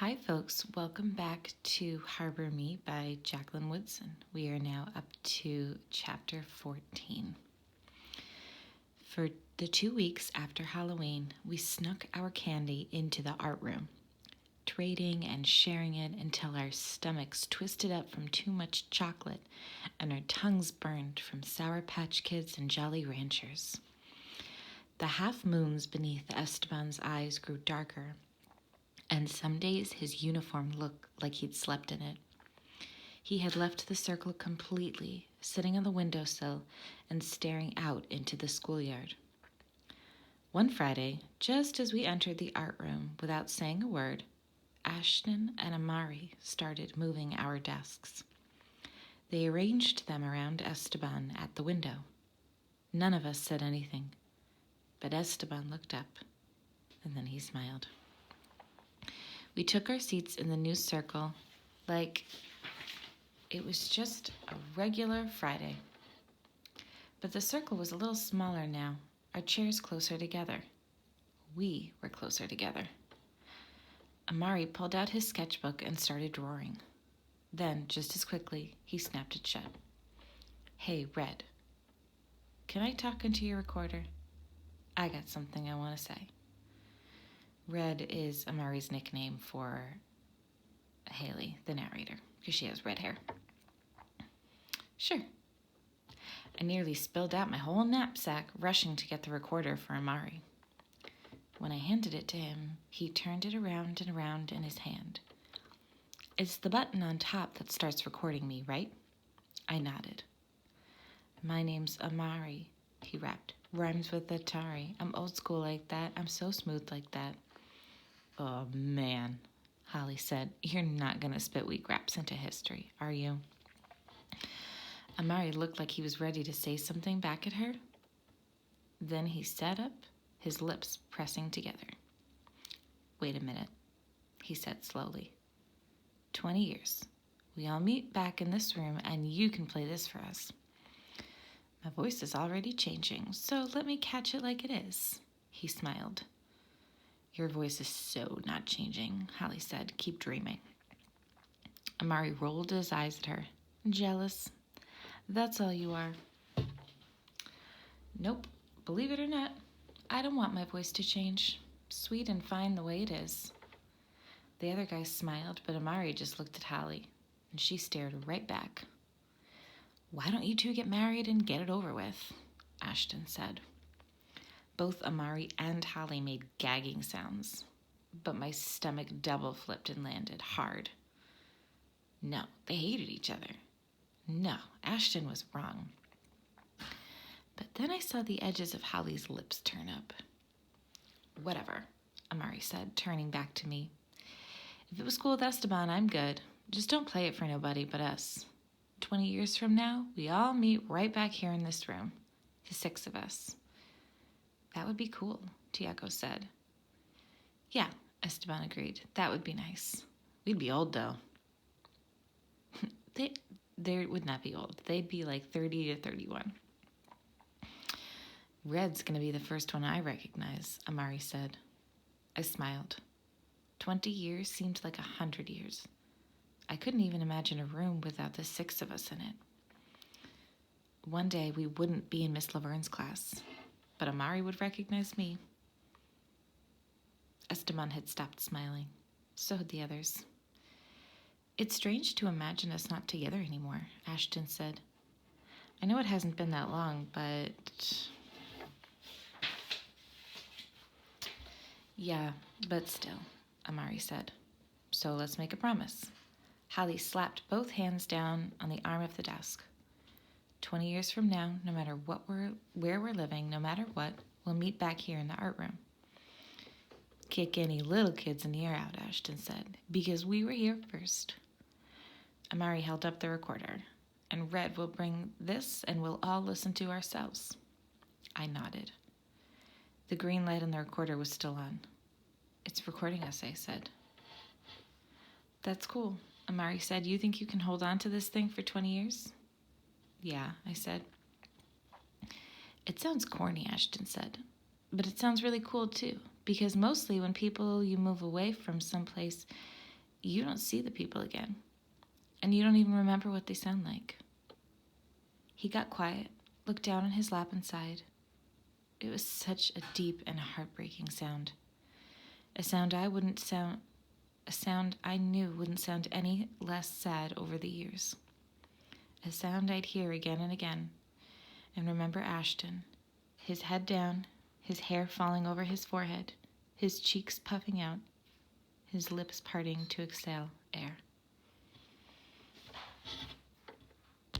Hi, folks. Welcome back to Harbor Me by Jacqueline Woodson. We are now up to chapter 14. For the 2 weeks after Halloween, we snuck our candy into the art room, trading and sharing it until our stomachs twisted up from too much chocolate and our tongues burned from Sour Patch Kids and Jolly Ranchers. The half moons beneath Esteban's eyes grew darker, and some days his uniform looked like he'd slept in it. He had left the circle completely, sitting on the windowsill and staring out into the schoolyard. One Friday, just as we entered the art room without saying a word, Ashton and Amari started moving our desks. They arranged them around Esteban at the window. None of us said anything, but Esteban looked up, and then he smiled. We took our seats in the new circle like it was just a regular Friday. But the circle was a little smaller now, our chairs closer together. We were closer together. Amari pulled out his sketchbook and started drawing. Then, just as quickly, he snapped it shut. Hey, Red, can I talk into your recorder? I got something I want to say. Red is Amari's nickname for Haley, the narrator, because she has red hair. Sure. I nearly spilled out my whole knapsack, rushing to get the recorder for Amari. When I handed it to him, he turned it around and around in his hand. It's the button on top that starts recording me, right? I nodded. My name's Amari, he rapped. Rhymes with Atari. I'm old school like that. I'm so smooth like that. Oh, man, Holly said. You're not going to spit wheat graps into history, are you? Amari looked like he was ready to say something back at her. Then he sat up, his lips pressing together. Wait a minute, he said slowly. 20 years. We all meet back in this room, and you can play this for us. My voice is already changing, so let me catch it like it is, he smiled. Your voice is so not changing, Holly said. Keep dreaming. Amari rolled his eyes at her. Jealous. That's all you are. Nope. Believe it or not, I don't want my voice to change. Sweet and fine the way it is. The other guy smiled, but Amari just looked at Holly, and she stared right back. Why don't you two get married and get it over with? Ashton said. Both Amari and Holly made gagging sounds, but my stomach double flipped and landed hard. No, they hated each other. No, Ashton was wrong. But then I saw the edges of Holly's lips turn up. Whatever, Amari said, turning back to me. If it was cool with Esteban, I'm good. Just don't play it for nobody but us. 20 years from now, we all meet right back here in this room. The 6 of us. That would be cool, Tiago said. Yeah, Esteban agreed. That would be nice. We'd be old, though. They would not be old. They'd be like 30 to 31. Red's going to be the first one I recognize, Amari said. I smiled. 20 years seemed like 100 years. I couldn't even imagine a room without the 6 of us in it. One day we wouldn't be in Miss Laverne's class, but Amari would recognize me. Esteban had stopped smiling. So had the others. It's strange to imagine us not together anymore, Ashton said. I know it hasn't been that long, but... Yeah, but still, Amari said. So let's make a promise. Holly slapped both hands down on the arm of the desk. 20 years from now, no matter where we're living, no matter what, we'll meet back here in the art room. Kick any little kids in the air out, Ashton said, because we were here first. Amari held up the recorder, and Red will bring this and we'll all listen to ourselves. I nodded. The green light on the recorder was still on. It's recording us, I said. That's cool, Amari said. You think you can hold on to this thing for 20 years? Yeah, I said. It sounds corny, Ashton said, but it sounds really cool too, because mostly when you move away from someplace, you don't see the people again, and you don't even remember what they sound like. He got quiet, looked down on his lap and sighed. It was such a deep and heartbreaking sound. A sound I knew wouldn't sound any less sad over the years. A sound I'd hear again and again, and remember Ashton, his head down, his hair falling over his forehead, his cheeks puffing out, his lips parting to exhale air.